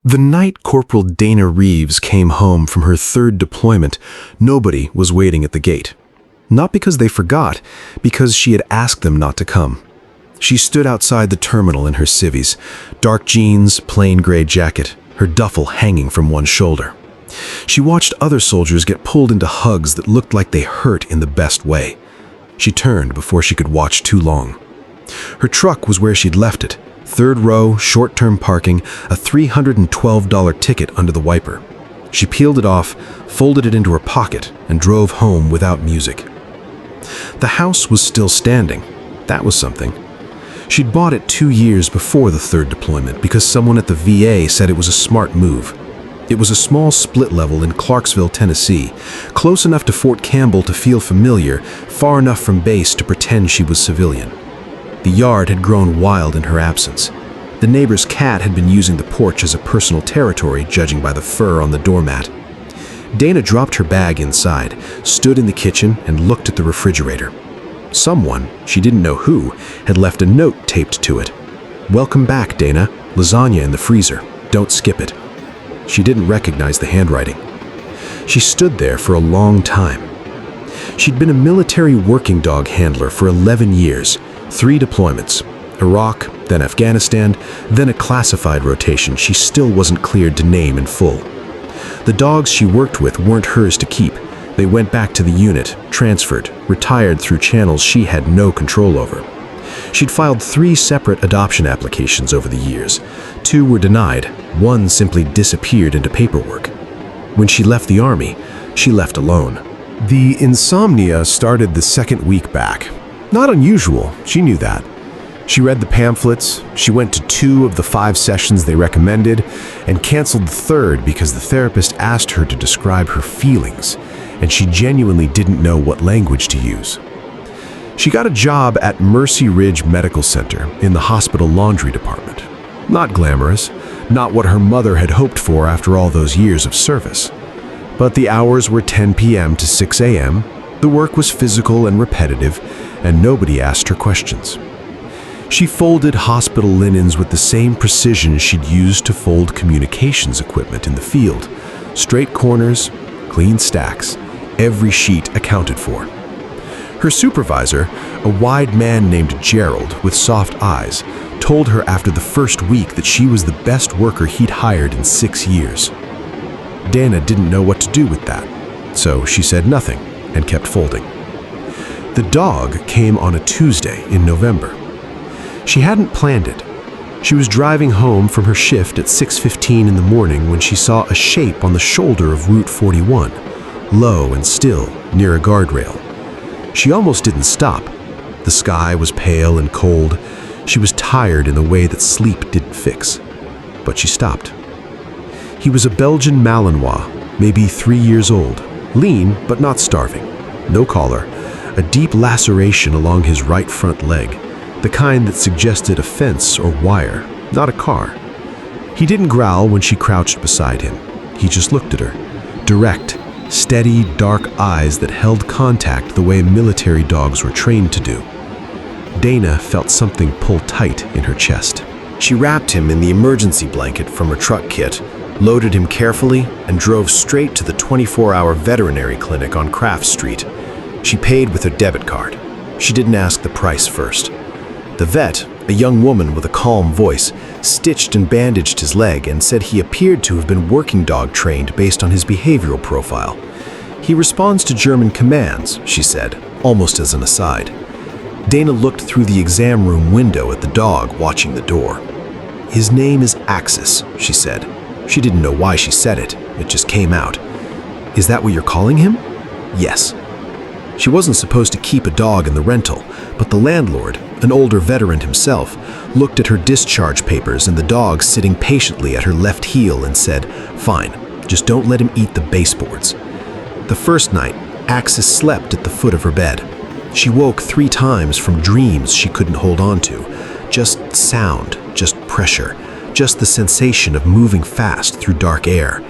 The night Corporal Dana Reeves came home from her third deployment, nobody was waiting at the gate. Not because they forgot, because she had asked them not to come. She stood outside the terminal in her civvies, dark jeans, plain gray jacket, her duffel hanging from one shoulder. She watched other soldiers get pulled into hugs that looked like they hurt in the best way. She turned before she could watch too long. Her truck was where she'd left it. Third row, short-term parking, a $312 ticket under the wiper. She peeled it off, folded it into her pocket, and drove home without music. The house was still standing. That was something. She'd bought it 2 years before the third deployment because someone at the VA said it was a smart move. It was a small split level in Clarksville, Tennessee, close enough to Fort Campbell to feel familiar, far enough from base to pretend she was civilian. The yard had grown wild in her absence. The neighbor's cat had been using the porch as a personal territory, judging by the fur on the doormat. Dana dropped her bag inside, stood in the kitchen, and looked at the refrigerator. Someone, she didn't know who, had left a note taped to it. "Welcome back, Dana. Lasagna in the freezer. Don't skip it." She didn't recognize the handwriting. She stood there for a long time. She'd been a military working dog handler for 11 years, 3 deployments, Iraq, then Afghanistan, then a classified rotation she still wasn't cleared to name in full. The dogs she worked with weren't hers to keep. They went back to the unit, transferred, retired through channels she had no control over. She'd filed 3 separate adoption applications over the years. 2 were denied, 1 simply disappeared into paperwork. When she left the Army, she left alone. The insomnia started the second week back. Not unusual, she knew that. She read the pamphlets, she went to 2 of the 5 sessions they recommended, and canceled the third because the therapist asked her to describe her feelings, and she genuinely didn't know what language to use. She got a job at Mercy Ridge Medical Center in the hospital laundry department. Not glamorous, not what her mother had hoped for after all those years of service. But the hours were 10 p.m. to 6 a.m., the work was physical and repetitive, and nobody asked her questions. She folded hospital linens with the same precision she'd used to fold communications equipment in the field. Straight corners, clean stacks, every sheet accounted for. Her supervisor, a wide man named Gerald with soft eyes, told her after the first week that she was the best worker he'd hired in 6 years. Dana didn't know what to do with that, so she said nothing and kept folding. The dog came on a Tuesday in November. She hadn't planned it. She was driving home from her shift at 6:15 in the morning when she saw a shape on the shoulder of Route 41, low and still, near a guardrail. She almost didn't stop. The sky was pale and cold. She was tired in the way that sleep didn't fix. But she stopped. He was a Belgian Malinois, maybe 3 years old, lean but not starving. No collar, a deep laceration along his right front leg, the kind that suggested a fence or wire, not a car. He didn't growl when she crouched beside him. He just looked at her, direct, steady, dark eyes that held contact the way military dogs were trained to do. Dana felt something pull tight in her chest. She wrapped him in the emergency blanket from her truck kit, loaded him carefully, and drove straight to the 24-hour veterinary clinic on Craft Street. She paid with her debit card. She didn't ask the price first. The vet, a young woman with a calm voice, stitched and bandaged his leg and said he appeared to have been working dog trained based on his behavioral profile. He responds to German commands, she said, almost as an aside. Dana looked through the exam room window at the dog watching the door. His name is Axis, she said. She didn't know why she said it. It just came out. Is that what you're calling him? Yes. She wasn't supposed to keep a dog in the rental, but the landlord, an older veteran himself, looked at her discharge papers and the dog sitting patiently at her left heel and said, "Fine, just don't let him eat the baseboards." The first night, Axis slept at the foot of her bed. She woke 3 times from dreams she couldn't hold on to. Just sound, just pressure, just the sensation of moving fast through dark air.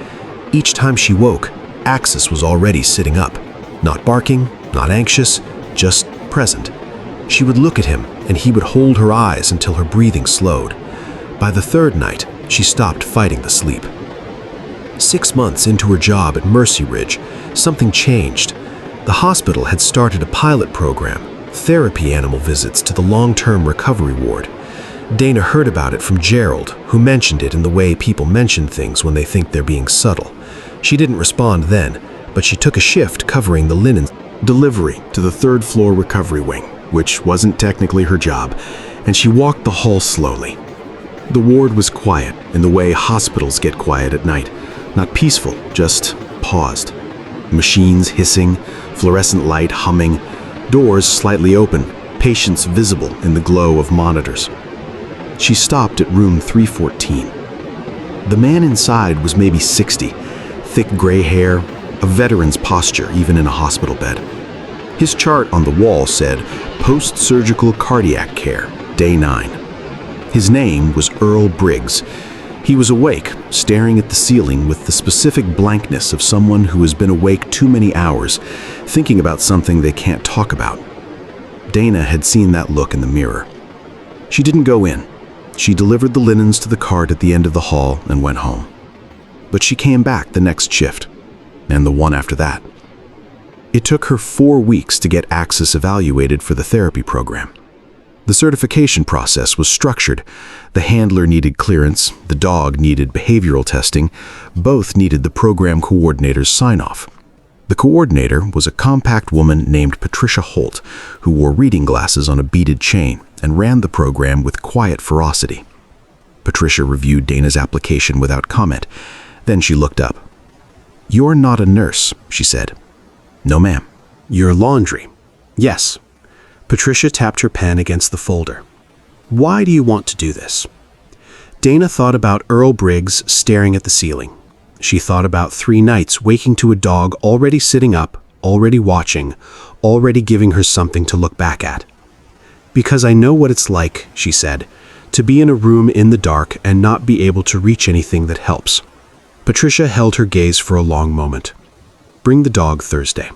Each time she woke, Axis was already sitting up. Not barking, not anxious, just present. She would look at him, and he would hold her eyes until her breathing slowed. By the third night, She stopped fighting the sleep. 6 months into her job at Mercy Ridge, something changed. The hospital had started a pilot program, therapy animal visits to the long-term recovery ward. Dana heard about it from Gerald, who mentioned it in the way people mention things when they think they're being subtle. She didn't respond then, but she took a shift covering the linen delivery to the third-floor recovery wing, which wasn't technically her job, and she walked the hall slowly. The ward was quiet in the way hospitals get quiet at night. Not peaceful, just paused. Machines hissing, fluorescent light humming, doors slightly open, patients visible in the glow of monitors. She stopped at room 314. The man inside was maybe 60, thick gray hair, a veteran's posture even in a hospital bed. His chart on the wall said, "Post-surgical cardiac care, day 9." His name was Earl Briggs. He was awake, staring at the ceiling with the specific blankness of someone who has been awake too many hours, thinking about something they can't talk about. Dana had seen that look in the mirror. She didn't go in. She delivered the linens to the cart at the end of the hall and went home. But she came back the next shift, and the one after that. It took her 4 weeks to get Axis evaluated for the therapy program. The certification process was structured. The handler needed clearance, the dog needed behavioral testing, both needed the program coordinator's sign-off. The coordinator was a compact woman named Patricia Holt, who wore reading glasses on a beaded chain and ran the program with quiet ferocity. Patricia reviewed Dana's application without comment. Then she looked up. "You're not a nurse," she said. "No, ma'am." "You're laundry." "Yes." Patricia tapped her pen against the folder. "Why do you want to do this?" Dana thought about Earl Briggs staring at the ceiling. She thought about 3 nights waking to a dog already sitting up, already watching, already giving her something to look back at. "Because I know what it's like," she said, "to be in a room in the dark and not be able to reach anything that helps." Patricia held her gaze for a long moment. "Bring the dog Thursday."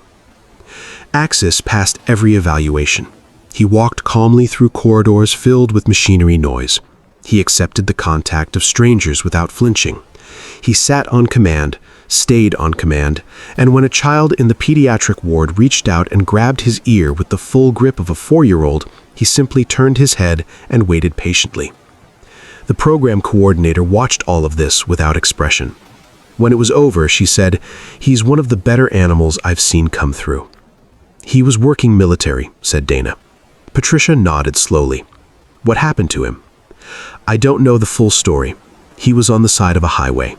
Axis passed every evaluation. He walked calmly through corridors filled with machinery noise. He accepted the contact of strangers without flinching. He sat on command, stayed on command, and when a child in the pediatric ward reached out and grabbed his ear with the full grip of a 4-year-old, he simply turned his head and waited patiently. The program coordinator watched all of this without expression. When it was over, she said, "He's one of the better animals I've seen come through." "He was working military," said Dana. Patricia nodded slowly. "What happened to him?" "I don't know the full story. He was on the side of a highway."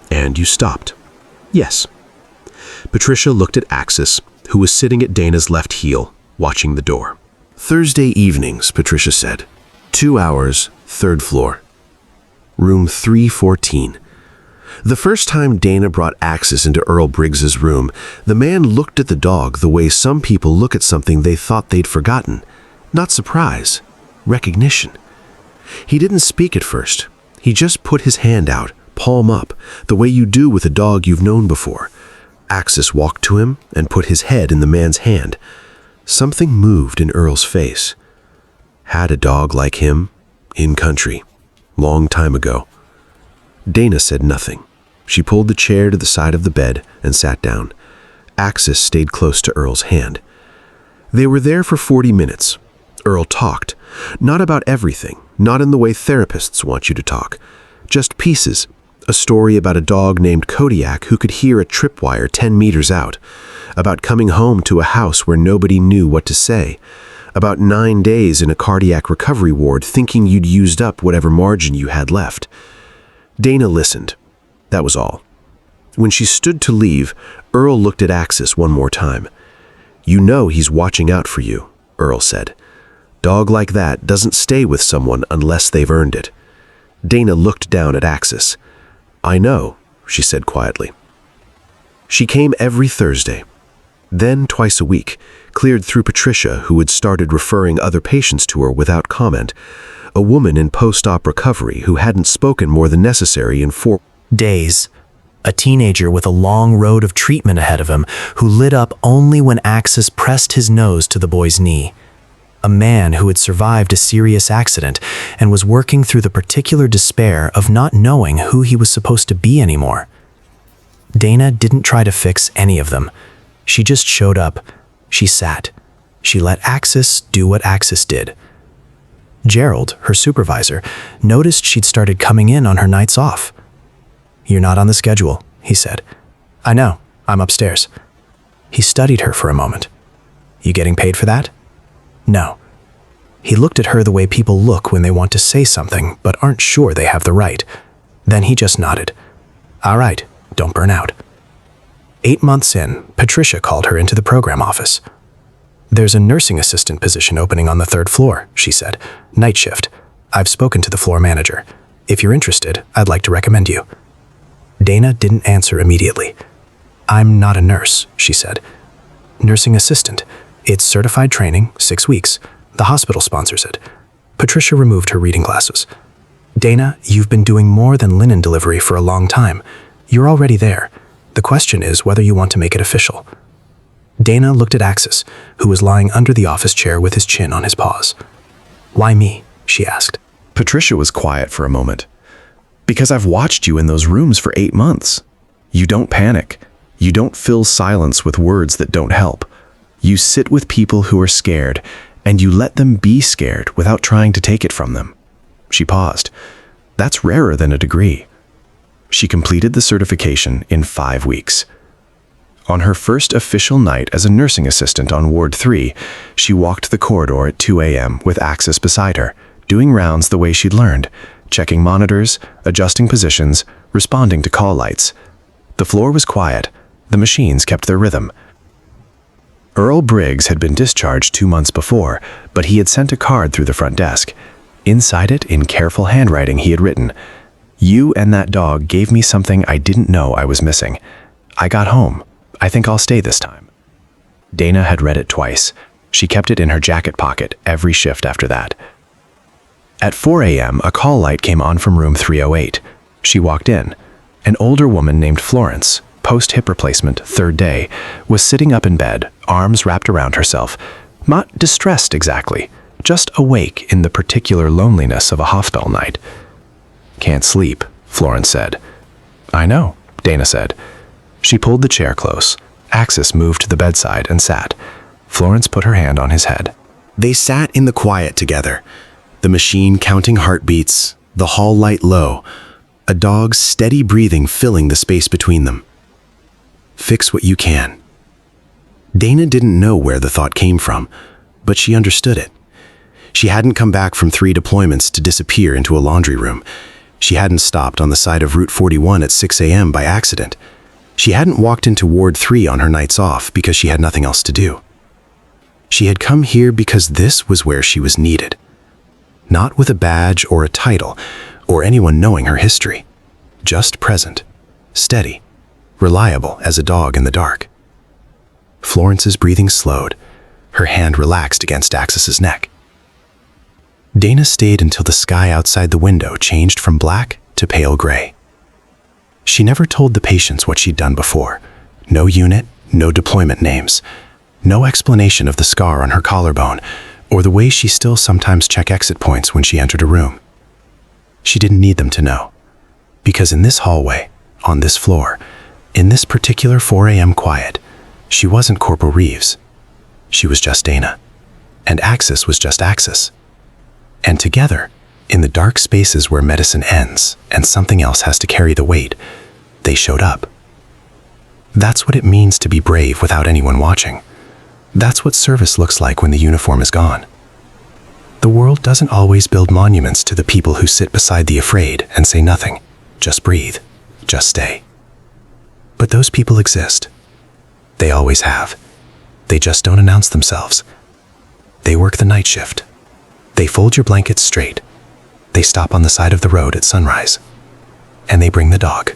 "And you stopped?" "Yes." Patricia looked at Axis, who was sitting at Dana's left heel, watching the door. "Thursday evenings," Patricia said. 2 hours, 3rd floor. Room 314. The first time Dana brought Axis into Earl Briggs's room, the man looked at the dog the way some people look at something they thought they'd forgotten. Not surprise, recognition. He didn't speak at first. He just put his hand out, palm up, the way you do with a dog you've known before. Axis walked to him and put his head in the man's hand. Something moved in Earl's face. Had a dog like him, in country, long time ago. Dana said nothing. She pulled the chair to the side of the bed and sat down. Axis stayed close to Earl's hand. They were there for 40 minutes. Earl talked, not about everything, not in the way therapists want you to talk. Just pieces. A story about a dog named Kodiak who could hear a tripwire 10 meters out. About coming home to a house where nobody knew what to say. About 9 days in a cardiac recovery ward thinking you'd used up whatever margin you had left. Dana listened. That was all. When she stood to leave, Earl looked at Axis one more time. "You know he's watching out for you," Earl said. "Dog like that doesn't stay with someone unless they've earned it." Dana looked down at Axis. "I know," she said quietly. She came every Thursday, then twice a week, cleared through Patricia, who had started referring other patients to her without comment, a woman in post-op recovery who hadn't spoken more than necessary in 4 days, a teenager with a long road of treatment ahead of him who lit up only when Axis pressed his nose to the boy's knee. a man who had survived a serious accident and was working through the particular despair of not knowing who he was supposed to be anymore. Dana didn't try to fix any of them. She just showed up. She sat. She let Axis do what Axis did. Gerald, her supervisor, noticed she'd started coming in on her nights off. "You're not on the schedule," he said. "I know. I'm upstairs." He studied her for a moment. "You getting paid for that?" "No." He looked at her the way people look when they want to say something but aren't sure they have the right. Then he just nodded. "All right, don't burn out." 8 months in, Patricia called her into the program office. "There's a nursing assistant position opening on the 3rd floor," she said. "Night shift. I've spoken to the floor manager. If you're interested, I'd like to recommend you." Dana didn't answer immediately. "I'm not a nurse," she said. "Nursing assistant. It's certified training, 6 weeks. The hospital sponsors it." Patricia removed her reading glasses. "Dana, you've been doing more than linen delivery for a long time. You're already there. The question is whether you want to make it official." Dana looked at Axis, who was lying under the office chair with his chin on his paws. "Why me?" she asked. Patricia was quiet for a moment. "Because I've watched you in those rooms for 8 months. You don't panic. You don't fill silence with words that don't help. You sit with people who are scared, and you let them be scared without trying to take it from them." She paused. "That's rarer than a degree." She completed the certification in 5 weeks. On her first official night as a nursing assistant on Ward 3, she walked the corridor at 2 a.m. with Axis beside her, doing rounds the way she'd learned, checking monitors, adjusting positions, responding to call lights. The floor was quiet. The machines kept their rhythm. Earl Briggs had been discharged 2 months before, but he had sent a card through the front desk. Inside it, in careful handwriting, he had written, "You and that dog gave me something I didn't know I was missing. I got home. I think I'll stay this time." Dana had read it twice. She kept it in her jacket pocket every shift after that. At 4 a.m., a call light came on from room 308. She walked in. An older woman named Florence, post-hip replacement, 3rd day, was sitting up in bed, arms wrapped around herself. Not distressed exactly, just awake in the particular loneliness of a hospital night. "Can't sleep," Florence said. "I know," Dana said. She pulled the chair close. Axis moved to the bedside and sat. Florence put her hand on his head. They sat in the quiet together, the machine counting heartbeats, the hall light low, a dog's steady breathing filling the space between them. Fix what you can. Dana didn't know where the thought came from, but she understood it. She hadn't come back from 3 deployments to disappear into a laundry room. She hadn't stopped on the side of Route 41 at 6 a.m. by accident. She hadn't walked into Ward 3 on her nights off because she had nothing else to do. She had come here because this was where she was needed. Not with a badge or a title, or anyone knowing her history. Just present, steady, reliable as a dog in the dark. Florence's breathing slowed. Her hand relaxed against Axis's neck. Dana stayed until the sky outside the window changed from black to pale gray. She never told the patients what she'd done before. No unit, no deployment names. No explanation of the scar on her collarbone, or the way she still sometimes checked exit points when she entered a room. She didn't need them to know. Because in this hallway, on this floor, in this particular 4 a.m. quiet, she wasn't Corporal Reeves. She was just Dana. And Axis was just Axis. And together, in the dark spaces where medicine ends and something else has to carry the weight, they showed up. That's what it means to be brave without anyone watching. That's what service looks like when the uniform is gone. The world doesn't always build monuments to the people who sit beside the afraid and say nothing. Just breathe. Just stay. But those people exist. They always have. They just don't announce themselves. They work the night shift. They fold your blankets straight. They stop on the side of the road at sunrise. And they bring the dog.